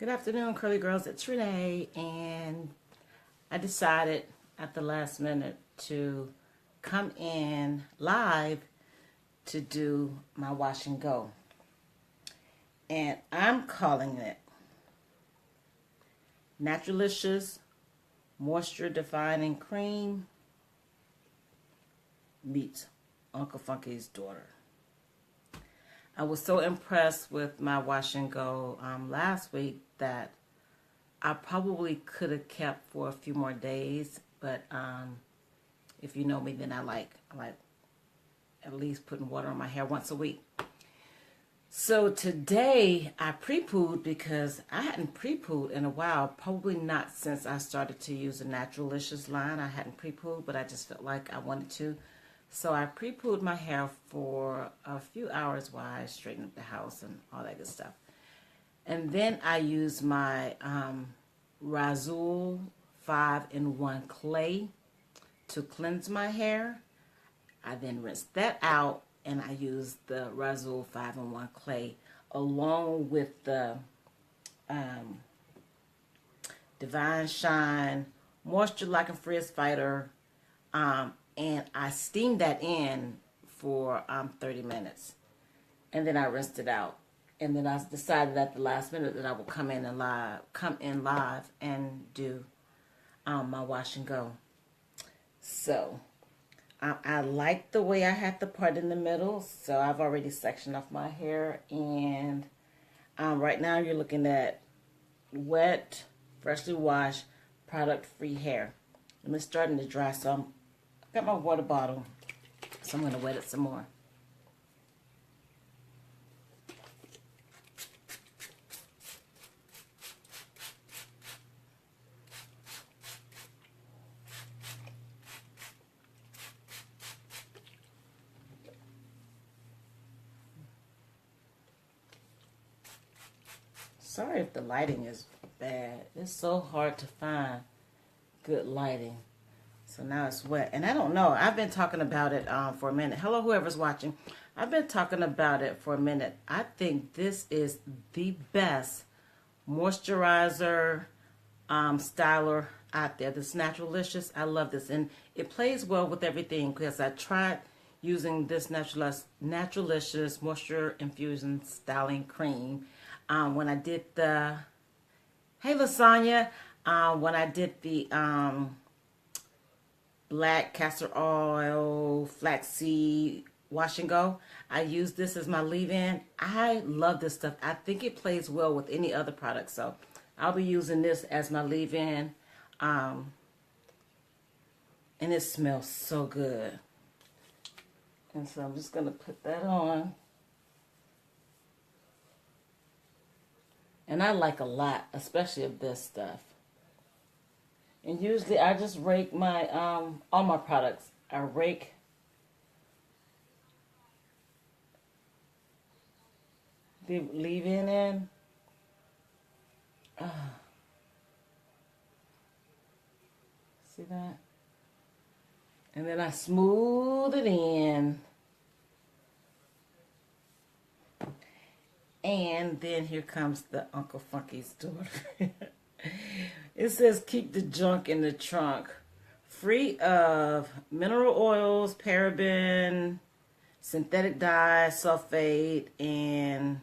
Good afternoon, curly girls. It's Renee, and I decided at the last minute to come in live to do my wash and go. And I'm calling it Naturalicious Moisture Defining Cream meets Uncle Funky's daughter. I was so impressed with my wash and go last week that I probably could have kept for a few more days, but if you know me, then I like at least putting water on my hair once a week. So today I pre-pooed because I hadn't pre-pooed in a while, probably not since I started to use the Naturalicious line. I hadn't pre-pooed, but I just felt like I wanted to. So I pre-pooed my hair for a few hours while I straightened up the house and all that good stuff. And then I used my Razul 5-in-1 clay to cleanse my hair. I then rinsed that out and I used the Razul 5-in-1 clay along with the Divine Shine Moisture Like a Frizz Fighter, and I steamed that in for 30 minutes. And then I rinsed it out. And then I decided at the last minute that I would come in live and do my wash and go. So I like the way I had the part in the middle. So I've already sectioned off my hair. And right now you're looking at wet, freshly washed, product-free hair. And it's starting to dry, so I've got my water bottle. So I'm going to wet it some more. Sorry if the lighting is bad. It's so hard to find good lighting. So now it's wet. And I don't know. I've been talking about it for a minute. Hello, whoever's watching. I've been talking about it for a minute. I think this is the best moisturizer styler out there. This Naturalicious. I love this. And it plays well with everything because I tried using this Naturalicious Moisture Infusion Styling Cream when I did the, hey Lasagna, when I did the black castor oil flaxseed wash and go. I use this as my leave-in. I love this stuff. I think it plays well with any other product, so I'll be using this as my leave-in, and it smells so good. And so I'm just going to put that on. And I like a lot, especially of this stuff. And usually I just rake my, all my products. I rake the leave-in in. See that? And then I smooth it in. And then here comes the Uncle Funky's daughter. It says keep the junk in the trunk. Free of mineral oils, paraben, synthetic dye, sulfate, and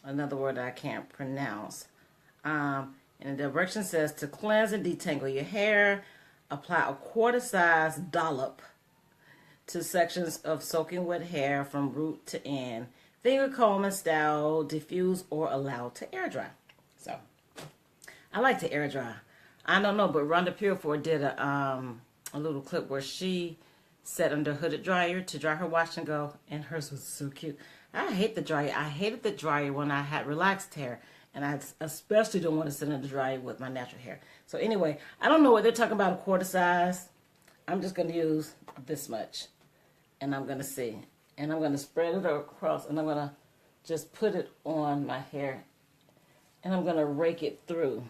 another word I can't pronounce. And the direction says to cleanse and detangle your hair, apply a quarter-size dollop to sections of soaking wet hair from root to end. Finger comb and style, diffuse or allow to air dry. So I like to air dry. I don't know, but Rhonda Pureford did a little clip where she sat under a hooded dryer to dry her wash and go, and hers was so cute. I hate the dryer. I hated the dryer when I had relaxed hair, and I especially don't want to sit under the dryer with my natural hair. So anyway, I don't know what they're talking about, a quarter size. I'm just going to use this much, and I'm going to see. And I'm going to spread it across, and I'm going to just put it on my hair, and I'm going to rake it through.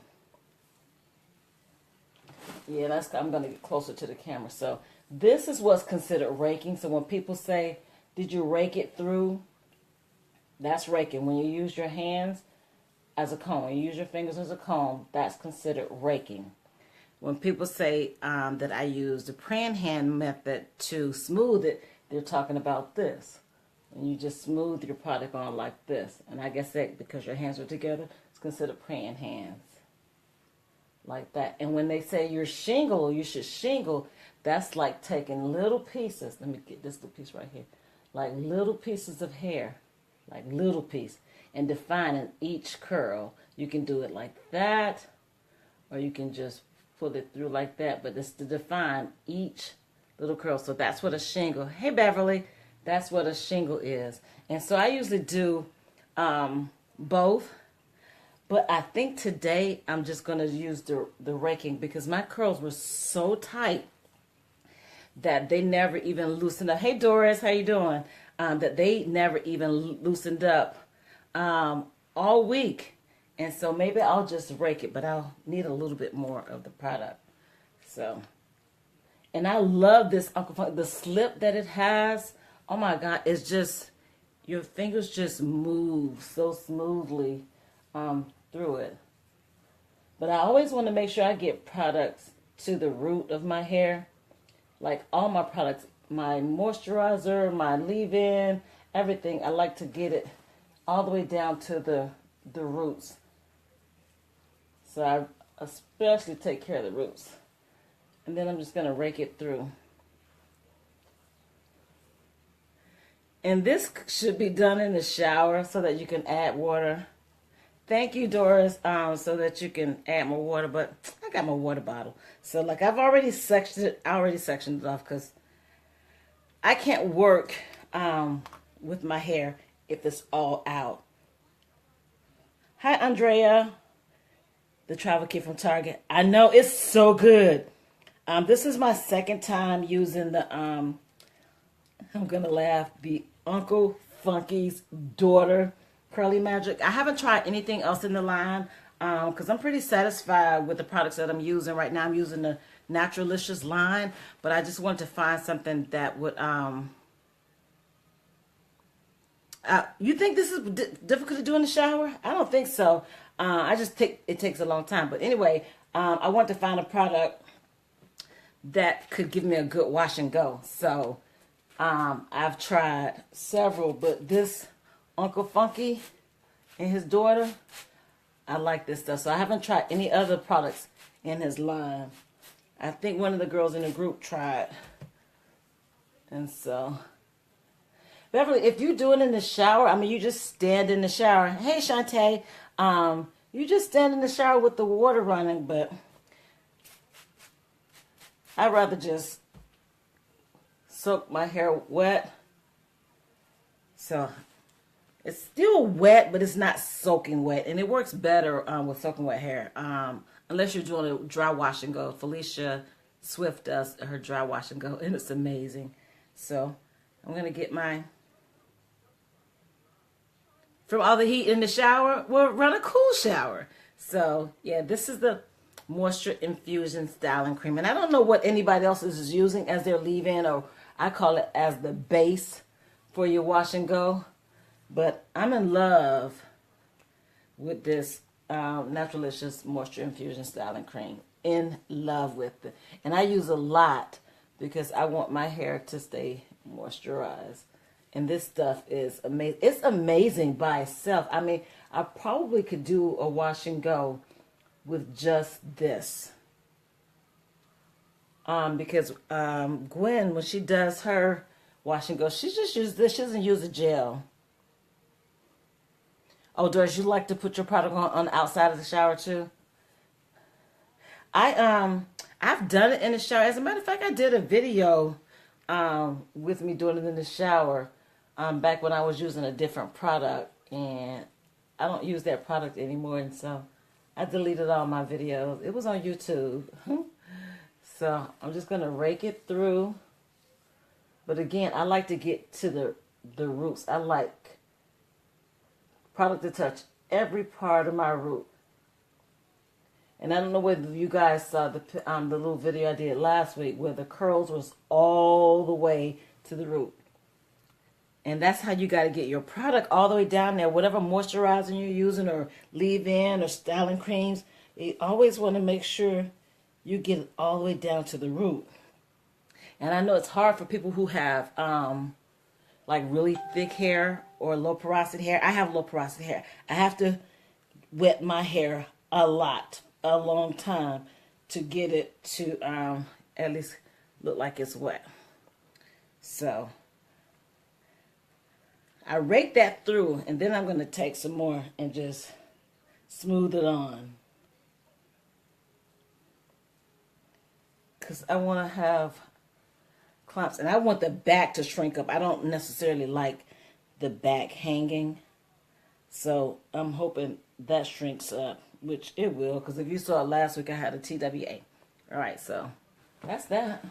Yeah, I'm going to get closer to the camera. So this is what's considered raking. So when people say, did you rake it through? That's raking. When you use your hands, as a comb. When you use your fingers as a comb, that's considered raking. When people say that I use the praying hand method to smooth it, they're talking about this. And you just smooth your product on like this. And I guess that because your hands are together, it's considered praying hands. Like that. And when they say you should shingle, that's like taking little pieces. Let me get this little piece right here. Like little pieces of hair. Like little piece. And defining each curl. You can do it like that. Or you can just pull it through like that. But it's to define each little curl. So that's what a shingle. Hey, Beverly. That's what a shingle is. And so I usually do both. But I think today I'm just going to use the raking because my curls were so tight that they never even loosened up. Hey, Doris, how you doing? That they never even loosened up all week. And so maybe I'll just rake it, but I'll need a little bit more of the product. So, and I love this Uncle Funk, the slip that it has. Oh my God, it's just, your fingers just move so smoothly through it. But I always want to make sure I get products to the root of my hair. Like all my products, my moisturizer, my leave-in, everything. I like to get it all the way down to the roots. So I especially take care of the roots. And then I'm just going to rake it through. And this should be done in the shower so that you can add water. Thank you, Doris, so that you can add more water. But I got my water bottle. So, like, I've already sectioned it off because I can't work with my hair if it's all out. Hi, Andrea, the travel kit from Target. I know, it's so good. This is my second time using the, I'm going to laugh, the Uncle Funky's Daughter Curly Magic. I haven't tried anything else in the line because I'm pretty satisfied with the products that I'm using right now. I'm using the Naturalicious line, but I just wanted to find something that would, you think this is difficult to do in the shower? I don't think so. It takes a long time. But anyway, I want to find a product that could give me a good wash and go. So I've tried several, but this Uncle Funky and his daughter, I like this stuff. So I haven't tried any other products in his line. I think one of the girls in the group tried. And so, Beverly, if you do it in the shower, I mean, you just stand in the shower. Hey, Shantae, you just stand in the shower with the water running, but I'd rather just soak my hair wet. So it's still wet, but it's not soaking wet. And it works better with soaking wet hair. Unless you're doing a dry wash and go. Felicia Swift does her dry wash and go. And it's amazing. So I'm going to get mine. From all the heat in the shower, we'll run a cool shower. So yeah, this is the Moisture Infusion Styling Cream. And I don't know what anybody else is using as their leave-in, or I call it as the base for your wash and go. But I'm in love with this Naturalicious Moisture Infusion Styling Cream. In love with it. And I use a lot because I want my hair to stay moisturized. And this stuff is amazing. It's amazing by itself. I mean, I probably could do a wash and go with just this. Because Gwen, when she does her wash and go, she just uses this. She doesn't use a gel. Oh, Doris, you like to put your product on the outside of the shower too? I've done it in the shower. As a matter of fact, I did a video with me doing it in the shower back when I was using a different product, and I don't use that product anymore, and so I deleted all my videos. It was on YouTube. So I'm just going to rake it through. But again, I like to get to the roots. I like product to touch every part of my root. And I don't know whether you guys saw the little video I did last week where the curls was all the way to the root. And that's how you got to get your product all the way down there. Whatever moisturizer you're using or leave-in or styling creams, you always want to make sure you get it all the way down to the root. And I know it's hard for people who have like really thick hair or low porosity hair. I have low porosity hair. I have to wet my hair a long time to get it to at least look like it's wet. So I rake that through, and then I'm going to take some more and just smooth it on. Because I want to have clumps, and I want the back to shrink up. I don't necessarily like the back hanging. So I'm hoping that shrinks up, which it will, because if you saw it last week, I had a TWA. All right, so that's that.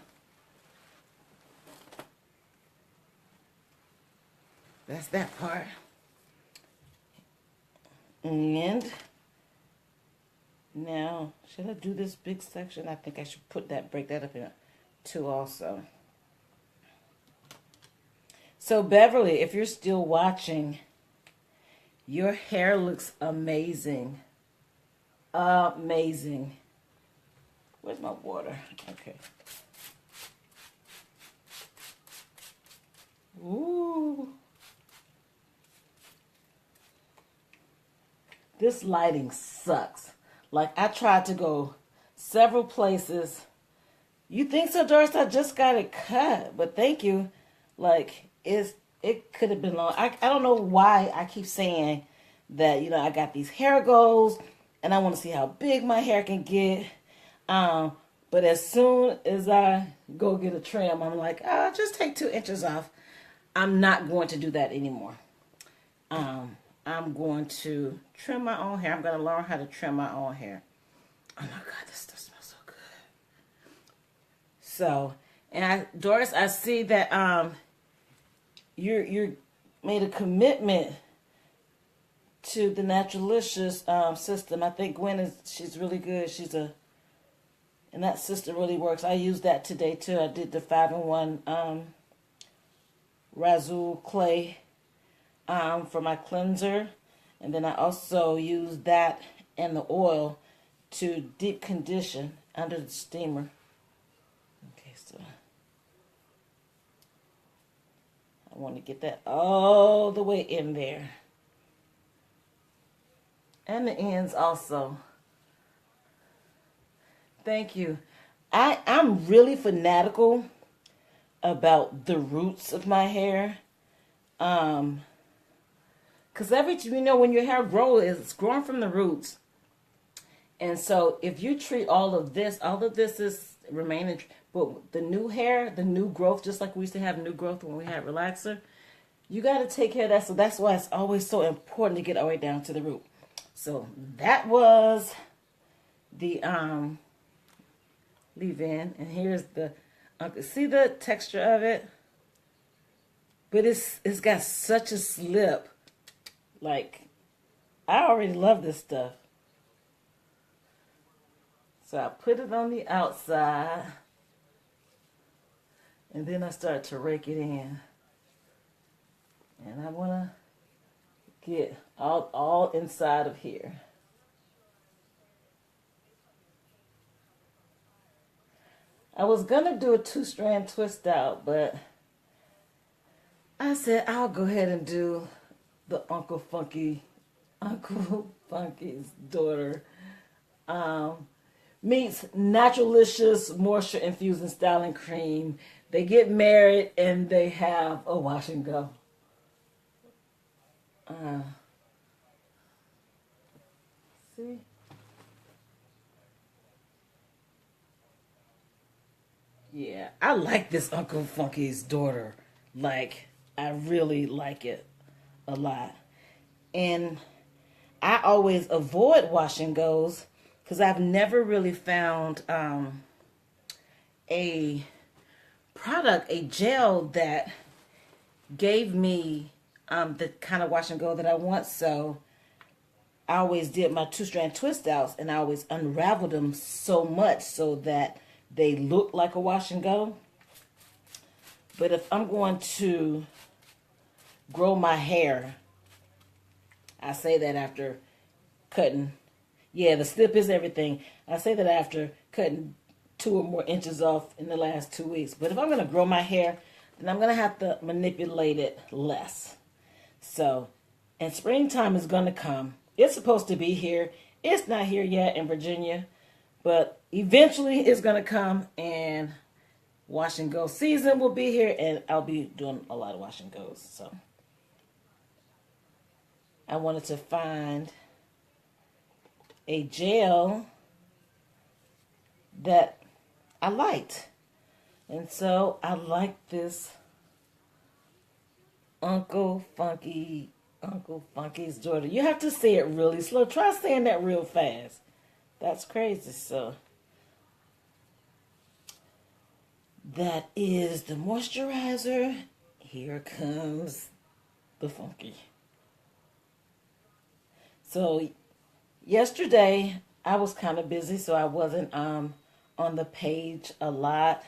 That's that part. And now, should I do this big section? I think I should break that up in two also. So Beverly, if you're still watching, your hair looks amazing. Amazing. Where's my water? Okay. Ooh. This lighting sucks. Like, I tried to go several places. You think so, Doris? I just got it cut, but thank you. Like, it could have been long. I don't know why I keep saying that, you know, I got these hair goals, and I want to see how big my hair can get. But as soon as I go get a trim, I'm like, oh, just take 2 inches off. I'm not going to do that anymore. I'm going to trim my own hair. I'm going to learn how to trim my own hair. Oh my God, this stuff smells so good. So, and Doris, I see that you're made a commitment to the Naturalicious system. I think Gwen she's really good. And that system really works. I used that today too. I did the 5-in-1 Razul clay for my cleanser, and then I also used that and the oil to deep condition under the steamer. Okay, so I want to get that all the way in there, and the ends also. Thank you. I'm really fanatical about the roots of my hair. Because when your hair grows, it's growing from the roots. And so if you treat all of this is remaining, but the new hair, the new growth, just like we used to have new growth when we had relaxer, you got to take care of that. So that's why it's always so important to get all the way down to the root. So that was the leave-in, and here's the, see the texture of it? But it's got such a slip. Like, I already love this stuff. So I put it on the outside, and then I start to rake it in. And I want to get all inside of here. I was going to do a 2-strand twist out, but I said I'll go ahead and do the Uncle Funky's daughter meets Naturalicious Moisture Infusing Styling Cream. They get married and they have a wash and go. See? Yeah, I like this Uncle Funky's daughter. Like, I really like it a lot. And I always avoid wash and goes because I've never really found a product, a gel that gave me the kind of wash and go that I want. So I always did my 2-strand twist outs, and I always unraveled them so much so that they look like a wash and go. But if I'm going to grow my hair. I say that after cutting. Yeah, the slip is everything. I say that after cutting 2 or more inches off in the last 2 weeks. But if I'm going to grow my hair, then I'm going to have to manipulate it less. So, and springtime is going to come. It's supposed to be here. It's not here yet in Virginia. But eventually it's going to come, and wash and go season will be here, and I'll be doing a lot of wash and goes. So I wanted to find a gel that I liked. And so I like this Uncle Funky's daughter. You have to say it really slow. Try saying that real fast. That's crazy. So that is the moisturizer. Here comes the Funky. So yesterday I was kind of busy, so I wasn't on the page a lot.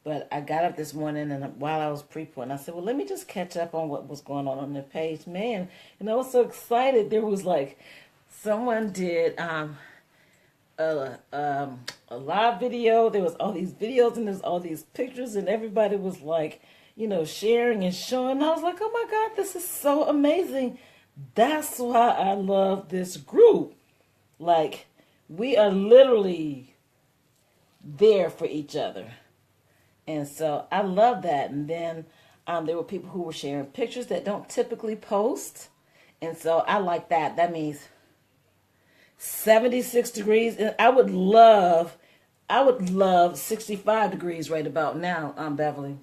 But I got up this morning, and while I was pre-pouring, I said, well, let me just catch up on what was going on the page. Man, and I was so excited. There was like, someone did a live video. There was all these videos, and there's all these pictures, and everybody was like, you know, sharing and showing. And I was like, oh my God, this is so amazing. That's why I love this group. Like, we are literally there for each other. And so I love that. And then there were people who were sharing pictures that don't typically post. And so I like that. That means 76 degrees. And I would love 65 degrees right about now, Beverly.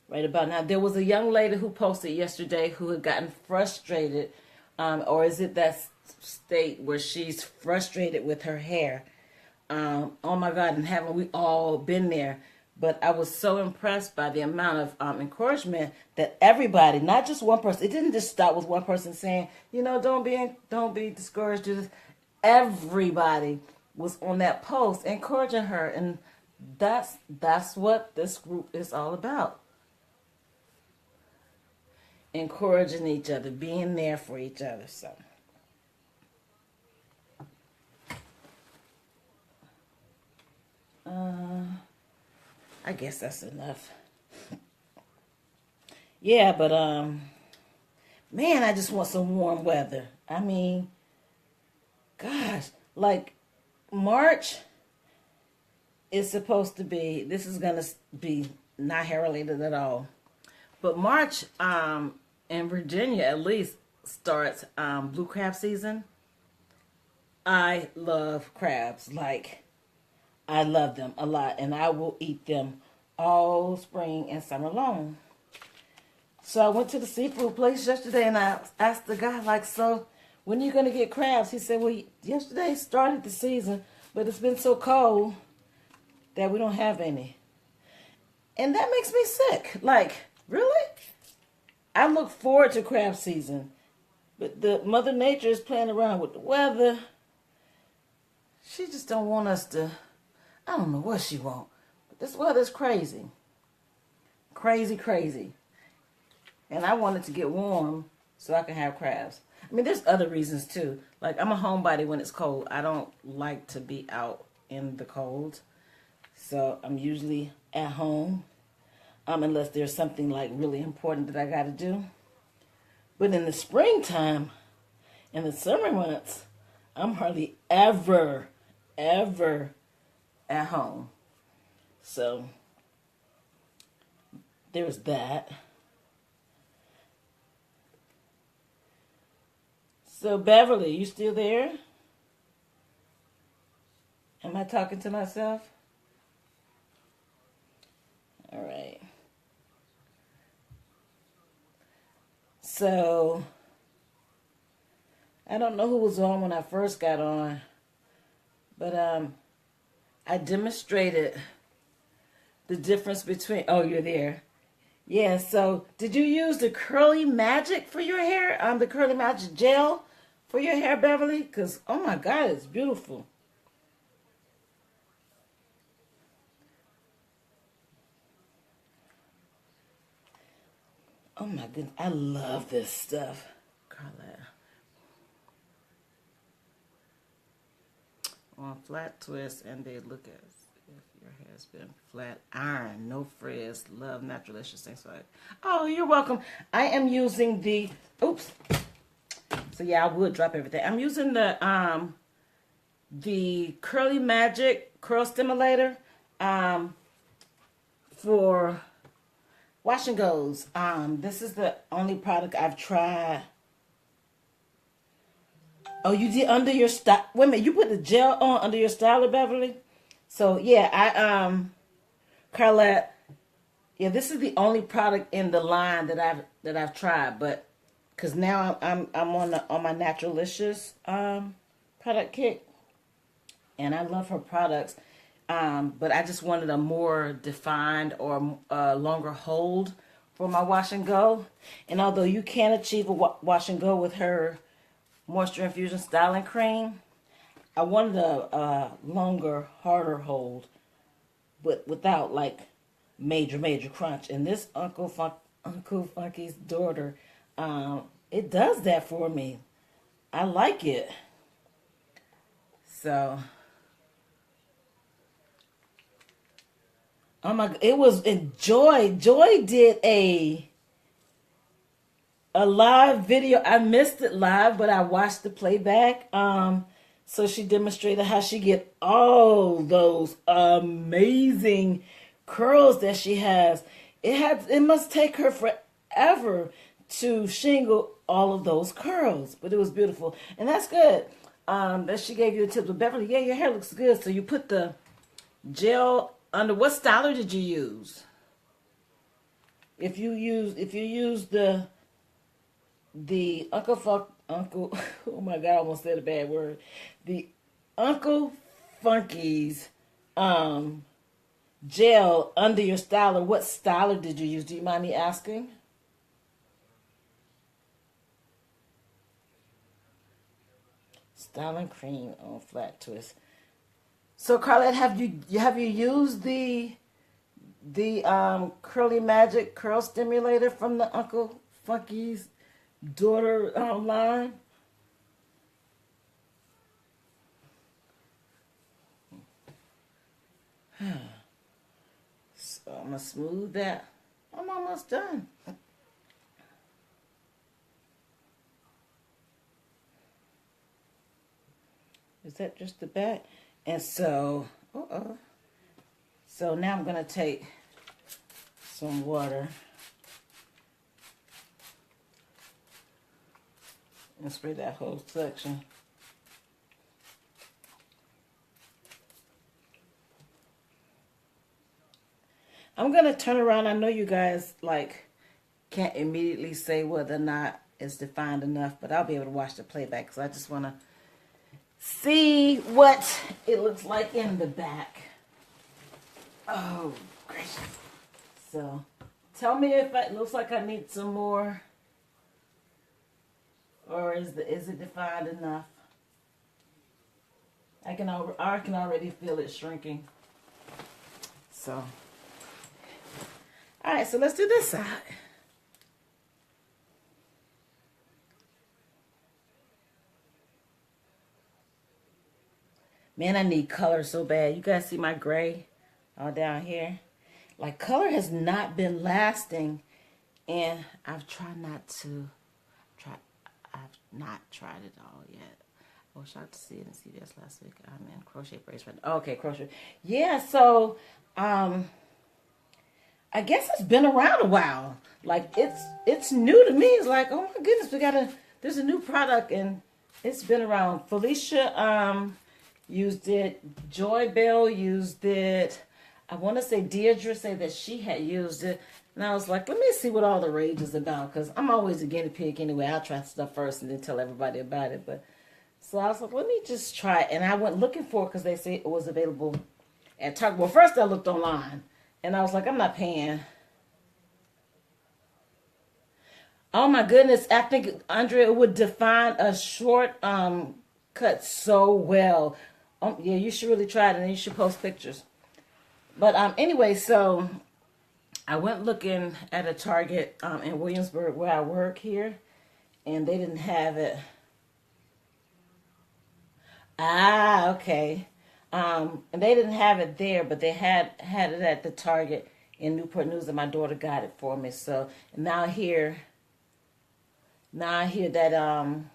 Right about now. There was a young lady who posted yesterday who had gotten frustrated. Or is it that state where she's frustrated with her hair? Oh my God, and haven't we all been there? But I was so impressed by the amount of encouragement that everybody, not just one person, it didn't just stop with one person saying, you know, don't be discouraged. Everybody was on that post encouraging her, and that's what this group is all about. Encouraging each other, being there for each other. So I guess that's enough. Yeah, but man, I just want some warm weather. I mean, gosh, like March is supposed to be, this is going to be not hair related at all. But March in Virginia at least starts blue crab season. I love crabs. Like, I love them a lot, and I will eat them all spring and summer long. So I went to the seafood place yesterday, and I asked the guy, like, so when are you going to get crabs? He said, well, yesterday started the season, but it's been so cold that we don't have any. And that makes me sick. Like, really? I look forward to crab season, but the Mother Nature is playing around with the weather. She just don't want us to, I don't know what she wants, but this weather's crazy. Crazy, crazy. And I want it to get warm so I can have crabs. I mean, there's other reasons too. Like, I'm a homebody when it's cold. I don't like to be out in the cold. So I'm usually at home. Unless there's something like really important that I got to do. But in the springtime, in the summer months, I'm hardly ever at home. So there's that. So Beverly, you still there? Am I talking to myself? All right. So, I don't know who was on when I first got on, but I demonstrated the difference between, oh, you're there. Yeah, so did you use the Curly Magic for your hair? The Curly Magic gel for your hair, Beverly? Because, oh my God, it's beautiful. Oh my goodness, I love this stuff. Carla. On flat twist, and they look at if your hair's been flat iron, no frizz. Love Naturalicious. Thanks for that. Oh, you're welcome. I am using the oops. So yeah, I would drop everything. I'm using the Curly Magic Curl Stimulator for wash and goes. This is the only product I've tried. Oh, you did under your style. Wait a minute, you put the gel on under your styler, Beverly? So yeah, Carlette, yeah, this is the only product in the line that I've tried, but because now I'm on my Naturalicious product kit, and I love her products, but I just wanted a more defined or longer hold for my wash and go. And although you can achieve a wash and go with her Moisture Infusion Styling Cream, I wanted a longer, harder hold, but without like major crunch. And this Uncle Funky's daughter, it does that for me. I like it. So, oh my, it was Joy. Joy did a live video. I missed it live, but I watched the playback. So she demonstrated how she get all those amazing curls that she has. It must take her forever to shingle all of those curls, but it was beautiful, and that's good. That she gave you a tip. But Beverly, yeah, your hair looks good. So you put the gel under. What styler did you use? If you use the Uncle, oh my God, I almost said a bad word. The Uncle Funky's gel under your styler. What styler did you use? Do you mind me asking? Styling cream on flat twist. So Carlette, have you used the Curly Magic Curl Stimulator from the Uncle Funky's daughter line? So I'm gonna smooth that. I'm almost done. Is that just the back? And so, so now I'm gonna take some water and spray that whole section. I'm gonna turn around. I know you guys like can't immediately say whether or not it's defined enough, but I'll be able to watch the playback because I just want to see what it looks like in the back. Oh, gracious. So, tell me if it looks like I need some more, or is it defined enough? I can already feel it shrinking. So, all right. So let's do this side. Man, I need color so bad. You guys see my gray all down here? Like, color has not been lasting, and I've not tried it all yet. I was shocked to see it in CVS last week. I'm in crochet brace right now. Okay, crochet. Yeah, so, I guess it's been around a while. Like, it's new to me. It's like, oh my goodness, there's a new product, and it's been around. Felicia, used it. Joy Bell used it. I want to say Deirdre said that she had used it. And I was like, let me see what all the rage is about. Because I'm always a guinea pig anyway. I'll try stuff first and then tell everybody about it. But so I was like, let me just try it. And I went looking for it because they say it was available at Target. Well, first I looked online. And I was like, I'm not paying. Oh my goodness. I think, Andrea, it would define a short cut so well. Yeah, you should really try it, and you should post pictures. But anyway, so I went looking at a Target in Williamsburg where I work here, and they didn't have it. Ah, okay. And they didn't have it there, but they had it at the Target in Newport News, and my daughter got it for me. So now I hear that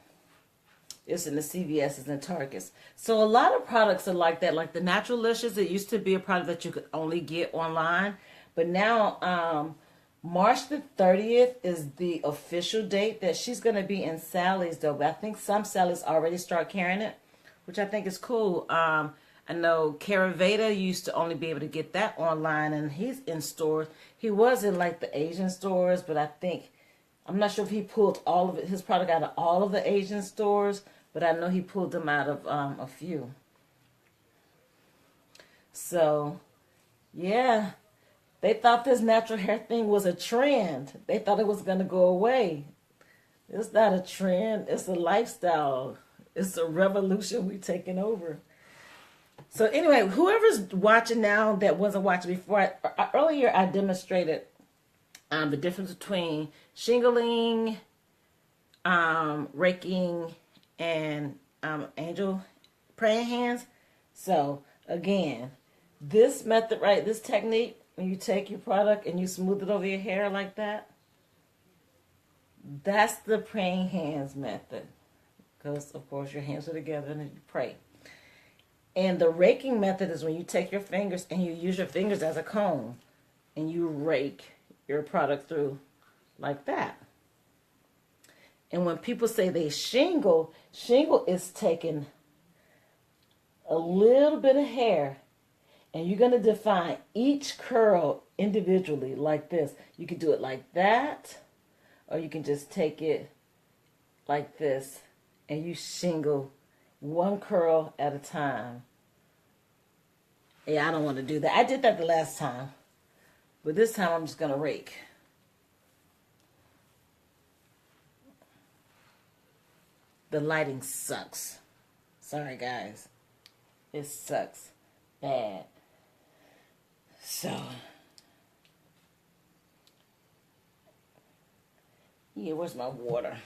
it's in the CVS's and Targets. So a lot of products are like that. Like the Naturalicious, it used to be a product that you could only get online, but now March the 30th is the official date that she's going to be in Sally's, though. But I think some Sally's already start carrying it, which I think is cool. I know Caraveda used to only be able to get that online, and he's in stores. He was in like the Asian stores, but I'm not sure if he pulled all of his product out of all of the Asian stores, but I know he pulled them out of a few. So, yeah, they thought this natural hair thing was a trend. They thought it was going to go away. It's not a trend. It's a lifestyle. It's a revolution we're taking over. So anyway, whoever's watching now that wasn't watching before, earlier I demonstrated the difference between shingling, raking, and angel praying hands. So again, this method, right, this technique, when you take your product and you smooth it over your hair like that, that's the praying hands method. Because, of course, your hands are together and you pray. And the raking method is when you take your fingers and you use your fingers as a comb and you rake your product through like that. And when people say they shingle is taking a little bit of hair and you're going to define each curl individually like this. You can do it like that, or you can just take it like this and you shingle one curl at a time. Yeah, I don't want to do that. I did that the last time. But this time I'm just going to rake. The lighting sucks. Sorry, guys. It sucks bad. So, yeah, where's my water?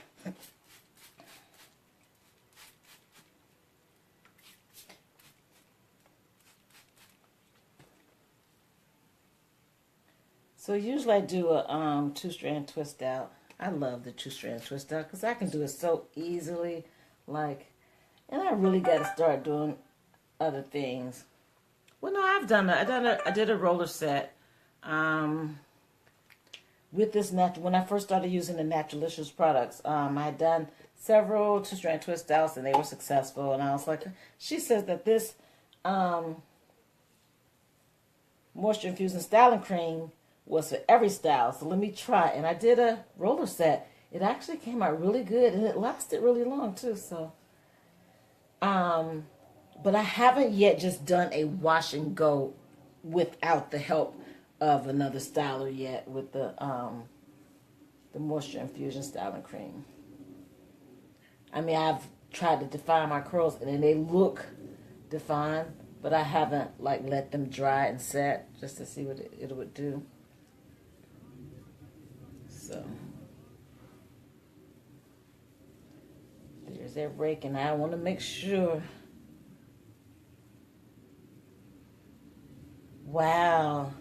So usually I do a two-strand twist out. I love the two-strand twist out because I can do it so easily. And I really got to start doing other things. Well, no, I've done that. I did a roller set with this when I first started using the Naturalicious products. I had done several two-strand twist outs and they were successful. And I was like, she says that this moisture infusing styling cream was for every style, so let me try. And I did a roller set. It actually came out really good, and it lasted really long too. So, but I haven't yet just done a wash and go without the help of another styler yet with the moisture infusion styling cream. I mean, I've tried to define my curls, and then they look defined, but I haven't let them dry and set just to see what it would do. So there's that rake, and I want to make sure. Wow.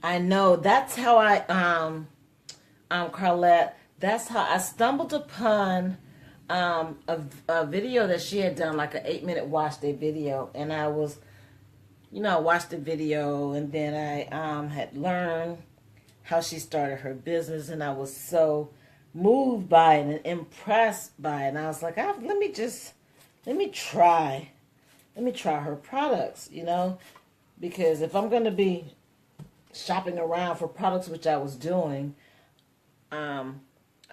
I know. That's how Carlette, that's how I stumbled upon a video that she had done, like an 8-minute wash day video, and I was, I watched the video, and then I had learned how she started her business, and I was so moved by it and impressed by it. And I was like, let me try her products, because if I'm going to be shopping around for products, which I was doing, I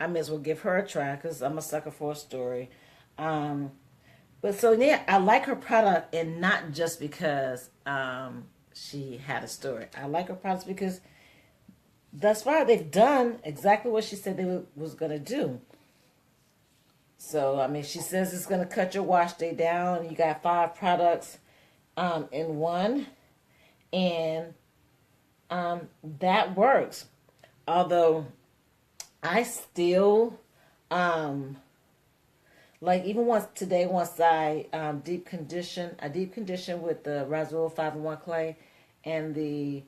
may as well give her a try because I'm a sucker for a story. But so yeah, I like her product, and not just because she had a story. I like her products because thus far they've done exactly what she said they was going to do. So, I mean, she says it's going to cut your wash day down. You got 5 products in one. And that works. Although, I still, like even once I deep condition with the Razool 5-in-1 clay and the,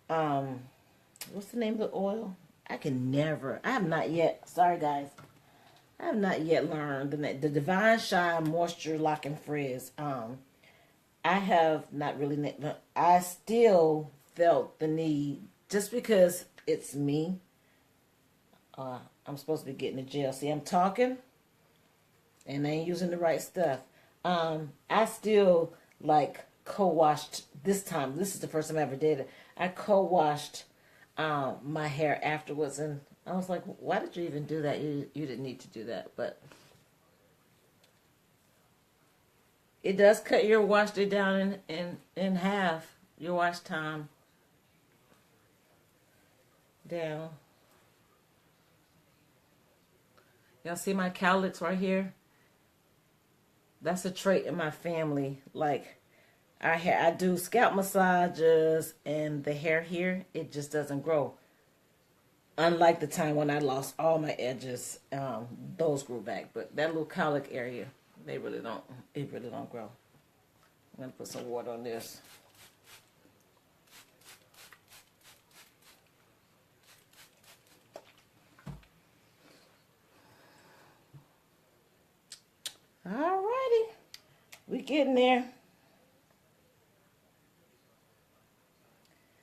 what's the name of the oil? I have not yet, sorry guys. I have not yet learned the Divine Shine Moisture Lock and Frizz. I have not really, I still felt the need, just because it's me. I'm supposed to be getting to jail. See, I'm talking and I ain't using the right stuff. I still like co-washed this time. This is the first time I ever did it. I co-washed my hair afterwards, and I was like, why did you even do that? You didn't need to do that, but it does cut your wash day down in half, your wash time down. Y'all see my cowlicks right here? That's a trait in my family. Like, I do scalp massages, and the hair here, it just doesn't grow. Unlike the time when I lost all my edges, those grew back. But that little cowlick area, it really don't grow. I'm gonna put some water on this. Alrighty, we getting there.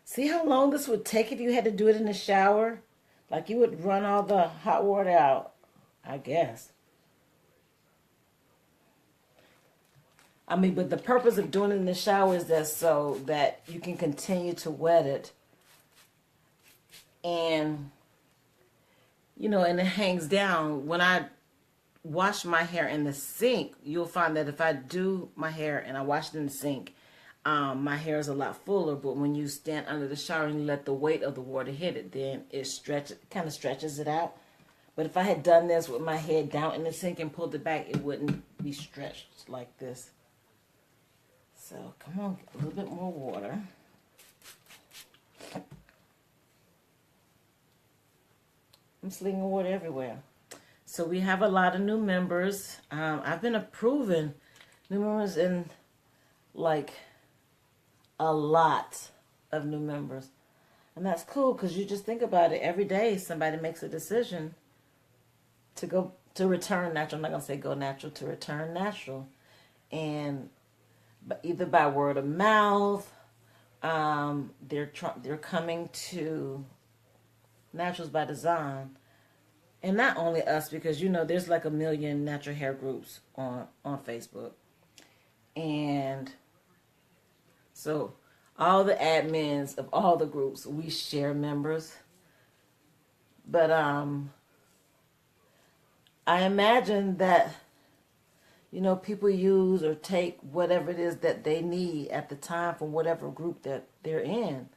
See how long this would take if you had to do it in the shower? Like you would run all the hot water out, I guess. I mean, but the purpose of doing it in the shower is that so that you can continue to wet it. And, and it hangs down. When I wash my hair in the sink, you'll find that if I do my hair and I wash it in the sink, my hair is a lot fuller. But when you stand under the shower and you let the weight of the water hit it, then it kind of stretches it out. But if I had done this with my head down in the sink and pulled it back, it wouldn't be stretched like this. So come on, a little bit more water. I'm slinging water everywhere. So we have a lot of new members. I've been approving new members in like a lot of new members. And that's cool because you just think about it. Every day somebody makes a decision to return natural. I'm not going to say go natural, to return natural. And either by word of mouth, they're coming to Naturals by Design. And not only us, because there's like 1 million natural hair groups on Facebook. And so all the admins of all the groups, we share members. But I imagine that people use or take whatever it is that they need at the time from whatever group that they're in.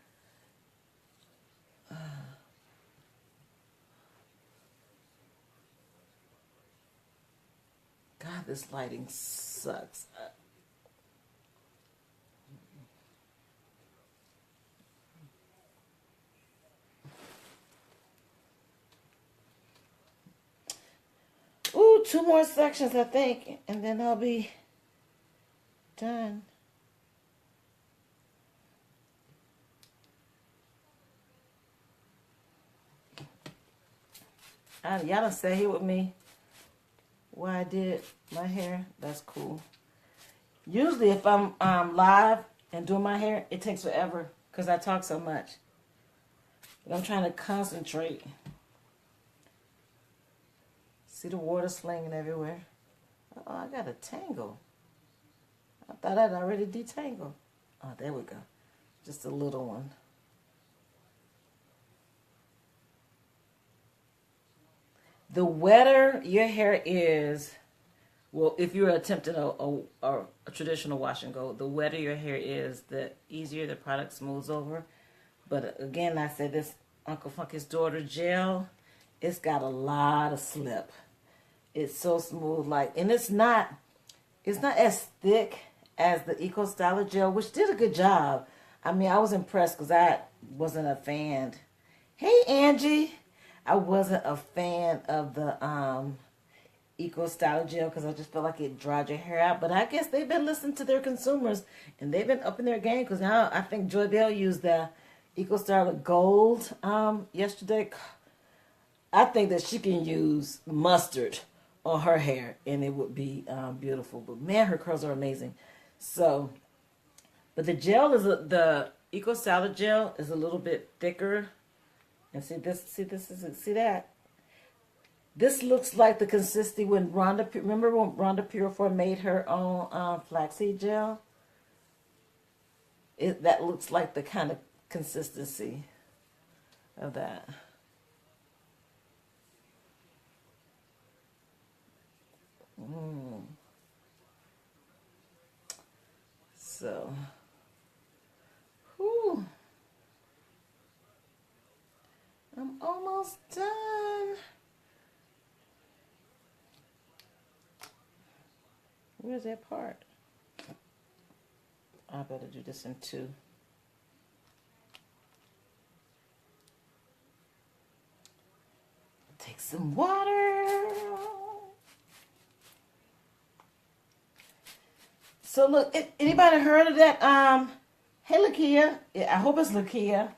God, this lighting sucks. Ooh, 2 more sections, I think, and then I'll be done. Y'all done stay here with me while I did my hair. That's cool. Usually if I'm live and doing my hair, it takes forever because I talk so much. But I'm trying to concentrate. See the water slinging everywhere. Oh, I got a tangle. I thought I'd already detangled. Oh, there we go. Just a little one. The wetter your hair is, well, if you're attempting a traditional wash and go, the wetter your hair is, the easier the product smooths over. But again, I said this Uncle Funky's Daughter gel, it's got a lot of slip. It's so smooth, like, and it's not as thick as the Eco Styler gel, which did a good job. I mean, I was impressed because I wasn't a fan. Hey, Angie. I wasn't a fan of the Eco Styler gel because I just felt like it dried your hair out. But I guess they've been listening to their consumers and they've been upping their game because now I think Joy Bell used the Eco Styler Gold yesterday. I think that she can use mustard on her hair and it would be beautiful. But man, her curls are amazing. So, but the gel is the Eco Styler gel is a little bit thicker. And see that? This looks like the consistency when remember when Rhonda Purifoy made her own flaxseed gel? That looks like the kind of consistency of that. So, whew. I'm almost done. Where's that part? I better do this in two. Take some water. So look, anybody heard of that? Hey, Lakia. I hope it's Lakia.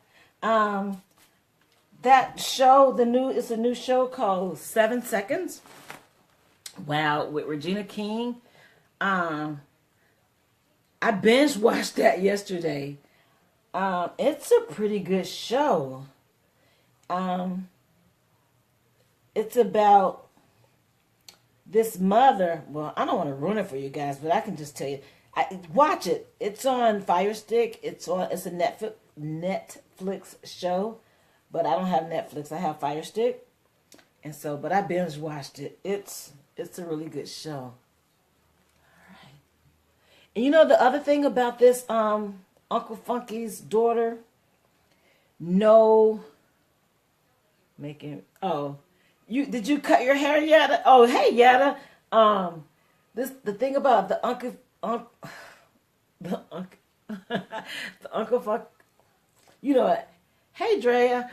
That show, it's a new show called 7 Seconds. Wow, with Regina King. I binge watched that yesterday. It's a pretty good show. It's about this mother. Well, I don't want to ruin it for you guys, but I can just tell you. Watch it. It's on Fire Stick. It's a Netflix show, but I don't have Netflix. I have Fire Stick, and so but I binge watched it. It's a really good show. And you know the other thing about this Uncle Funky's daughter? No making did you cut your hair, Yada? Oh, hey Yada. The thing about the the Uncle Funk, you know what? Hey Drea.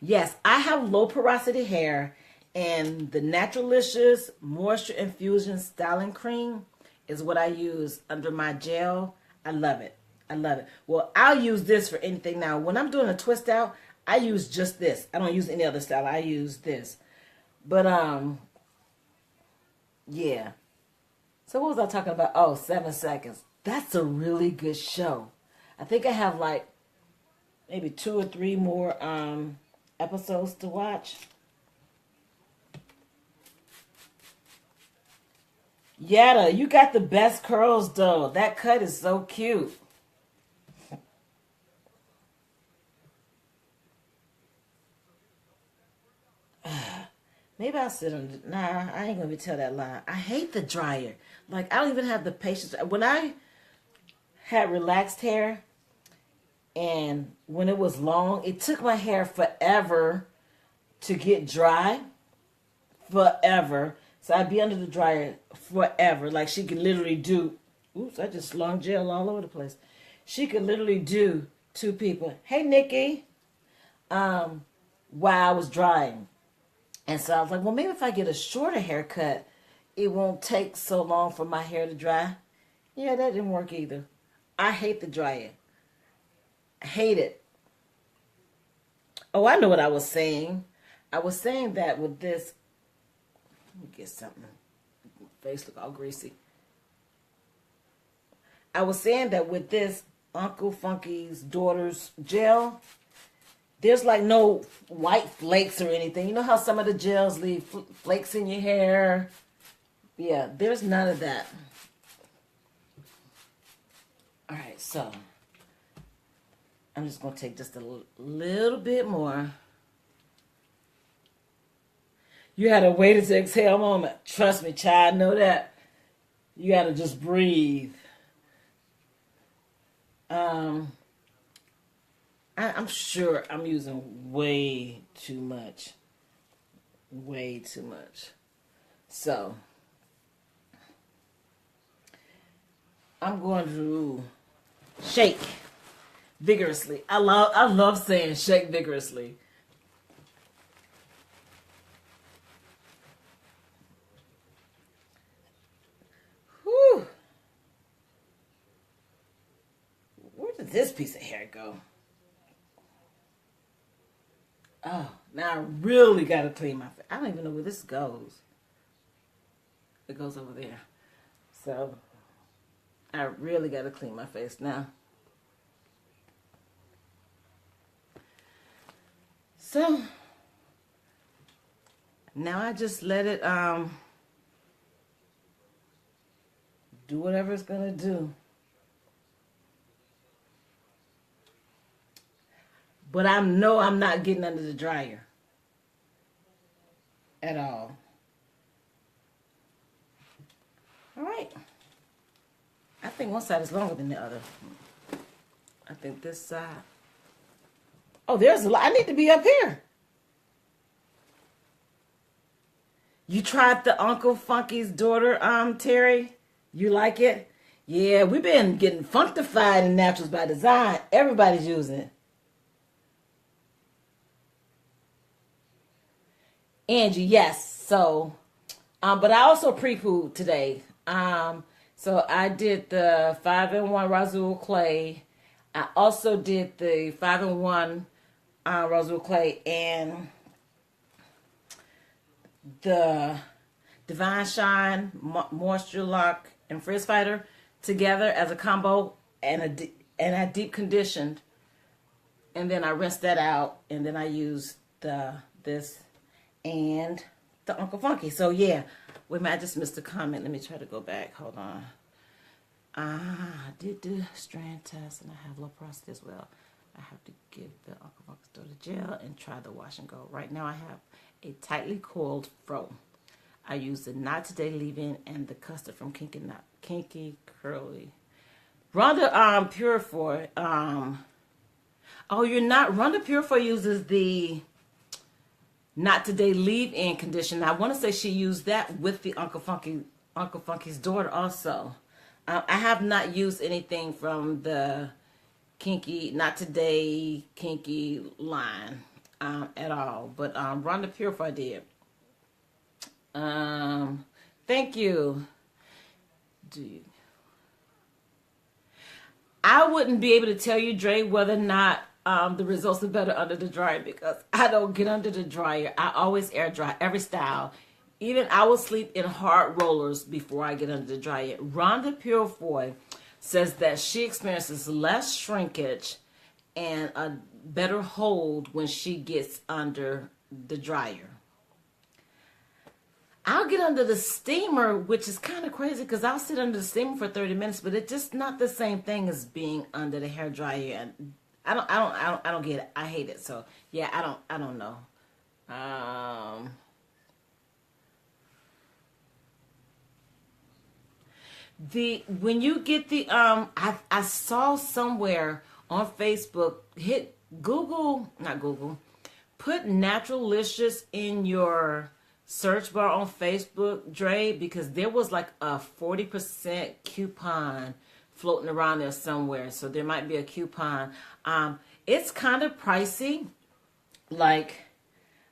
Yes, I have low porosity hair. And the Naturalicious Moisture Infusion Styling Cream is what I use under my gel. I love it. I love it. Well, I'll use this for anything now. When I'm doing a twist out, I use just this. I don't use any other style. I use this. But, yeah. So what was I talking about? Oh, 7 Seconds. That's a really good show. I think I have like maybe 2 or 3 more episodes to watch. Yada, you got the best curls though. That cut is so cute. Maybe I'll sit on. Nah, I ain't gonna tell that lie. I hate the dryer. Like I don't even have the patience. When I had relaxed hair, and when it was long, it took my hair forever to get dry. Forever. So I'd be under the dryer forever. Like she could literally do, oops, I just slung gel all over the place. She could literally do 2 people. Hey, Nikki. While I was drying. And so I was like, well, maybe if I get a shorter haircut, it won't take so long for my hair to dry. Yeah, that didn't work either. I hate the dryer. I hate it. Oh, I know what I was saying. I was saying that with this, let me get something. My face look all greasy. I was saying that with this Uncle Funky's daughter's gel, there's like no white flakes or anything. You know how some of the gels leave flakes in your hair? Yeah, there's none of that. All right, so I'm just going to take just a little bit more. You had to wait to exhale a moment. Trust me, child, know that. You got to just breathe. I I'm sure I'm using way too much. Way too much. So, I'm going to shake vigorously. I love saying shake vigorously. Whew. Where did this piece of hair go? Oh, now I really got to clean my face. I don't even know where this goes. It goes over there. So, I really got to clean my face now. So, now I just let it do whatever it's going to do. But I know I'm not getting under the dryer at all. All right. I think one side is longer than the other. I think this side. Oh, there's a lot. I need to be up here. You tried the Uncle Funky's daughter, Terry? You like it? Yeah, we've been getting funkified in Naturals by Design. Everybody's using it. Angie, yes. So, but I also pre-pooed today. So I did the 5-in-1 Razul clay. I also did the 5-in-1 Razul clay and the Divine Shine Moisture Lock and Frizz Fighter together as a combo, and I deep conditioned, and then I rinsed that out, and then I used this and the Uncle Funky. So yeah, wait a minute, I just missed a comment. Let me try to go back. Hold on. I did the strand test, and I have low porosity as well. I have to give the Uncle Funky's daughter gel and try the wash and go. Right now I have a tightly coiled fro. I use the Not Today leave-in and the custard from Kinky Curly. Rhonda Purifoy. Oh, you're not. Rhonda Purifoy uses the Not Today leave-in conditioner. I want to say she used that with the Uncle Funky's daughter also. I have not used anything from the Not Today Kinky line at all, but Rhonda Purifoy did. Thank you. I wouldn't be able to tell you, Dre, whether or not the results are better under the dryer, because I don't get under the dryer. I always air dry every style. Even I will sleep in hard rollers before I get under the dryer. Rhonda Purifoy says that she experiences less shrinkage and a better hold when she gets under the dryer. I'll get under the steamer, which is kind of crazy because I'll sit under the steamer for 30 minutes, but it's just not the same thing as being under the hair dryer. And I don't get it. I hate it. So yeah, I don't know. When you get the I saw somewhere on Facebook, hit Google, not Google, put Naturalicious in your search bar on Facebook, Dre, because there was like a 40% coupon floating around there somewhere. So there might be a coupon. It's kind of pricey. Like,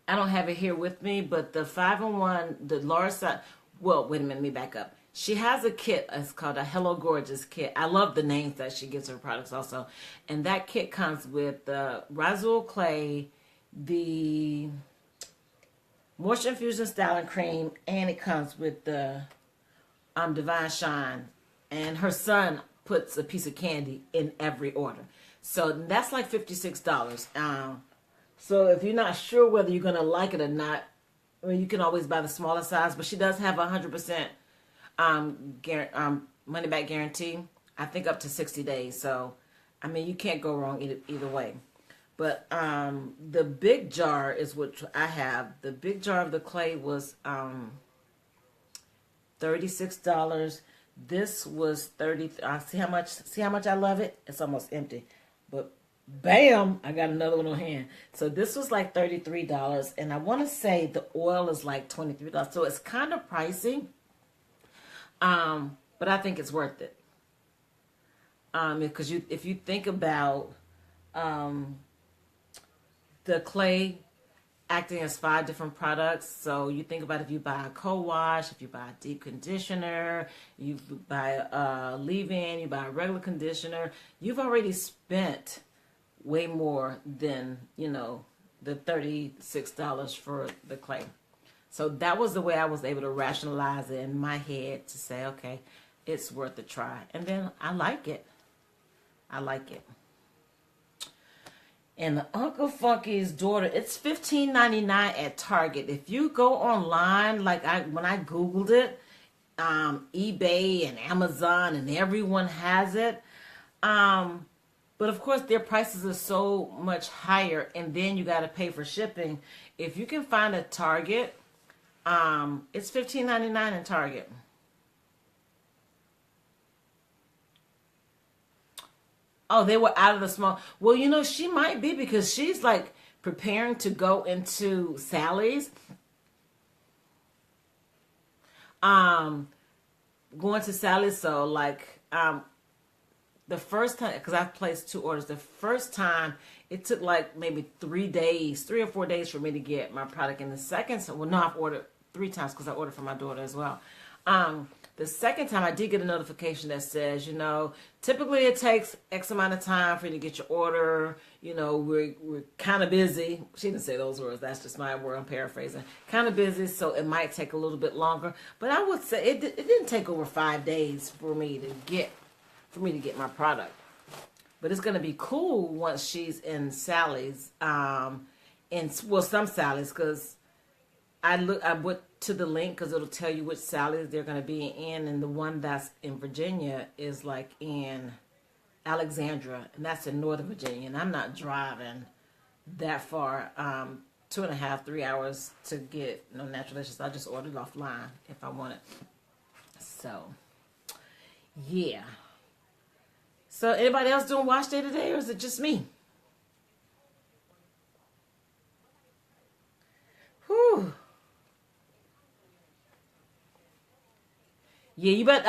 I don't have it here with me, but the 5-in-1, the large size, well, wait a minute, let me back up. She has a kit. It's called a Hello Gorgeous kit. I love the names that she gives her products also. And that kit comes with the Razul clay, the Moisture Infusion Styling Cream, and it comes with the Divine Shine. And her son puts a piece of candy in every order. So that's like $56. So if you're not sure whether you're going to like it or not, I mean, you can always buy the smaller size. But she does have 100% money back guarantee. I think up to 60 days. So, I mean, you can't go wrong either way. But the big jar is what I have. The big jar of the clay was $36. This was $30. See how much I love it? It's almost empty. But Bam! I got another one on hand. So this was like $33, and I want to say the oil is like $23. So it's kind of pricey, but I think it's worth it. Because if you think about the clay acting as 5 different products. So you think about if you buy a co-wash, if you buy a deep conditioner, you buy a leave-in, you buy a regular conditioner, you've already spent way more than, the $36 for the clay. So that was the way I was able to rationalize it in my head to say, okay, it's worth a try. And then I like it. I like it. And the Uncle Funky's daughter, it's $15.99 at Target. If you go online, like when I Googled it, eBay and Amazon and everyone has it. But of course, their prices are so much higher, and then you got to pay for shipping. If you can find a Target, it's $15.99 at Target. Oh, they were out of the small. Well, she might be because she's like preparing to go into Sally's. Going to Sally's. So like, the first time, because I placed 2 orders. The first time, it took like maybe 3 or 4 days for me to get my product. And the second, I've ordered 3 times because I ordered for my daughter as well. The second time, I did get a notification that says, typically it takes X amount of time for you to get your order. We're kind of busy. She didn't say those words. That's just my word. I'm paraphrasing. Kind of busy, so it might take a little bit longer. But I would say it didn't take over 5 days for me to get my product. But it's going to be cool once she's in Sally's, some Sally's, because I went to the link because it'll tell you which Sally's they're going to be in, and the one that's in Virginia is like in Alexandria, and that's in Northern Virginia, and I'm not driving that far, 2.5, 3 hours to get Naturalicious. I just ordered offline if I want it. So, yeah. So, anybody else doing wash day today, or is it just me? Whew. Yeah, you bet.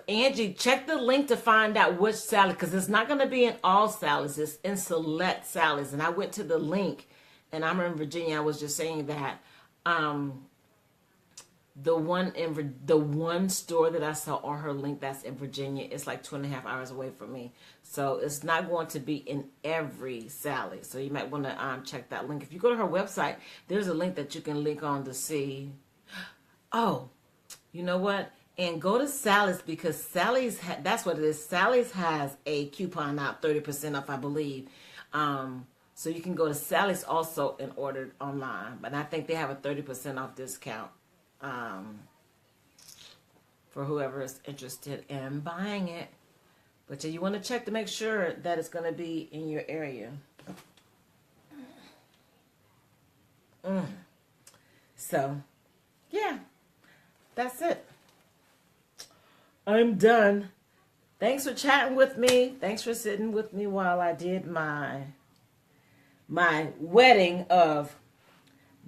Angie, check the link to find out which salad, because it's not going to be in all salads. It's in select salads. And I went to the link, and I'm in Virginia. I was just saying that the one store that I saw on her link that's in Virginia is like 2.5 hours away from me. So it's not going to be in every salad. So you might want to check that link. If you go to her website, there's a link that you can link on to see. Oh, you know what? And go to Sally's, because Sally's, that's what it is. Sally's has a coupon out, 30% off, I believe. So you can go to Sally's also and order online. But I think they have a 30% off discount for whoever is interested in buying it. But you want to check to make sure that it's going to be in your area. So, yeah, that's it. I'm done. Thanks for chatting with me. Thanks for sitting with me while I did my wedding of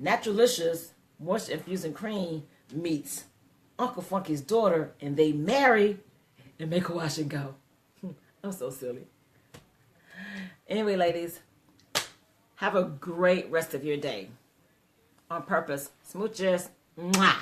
Naturalicious Moisture Infusing Cream meets Uncle Funky's daughter, and they marry and make a wash and go. I'm so silly. Anyway, ladies, have a great rest of your day. On purpose. Smooches. Mwah.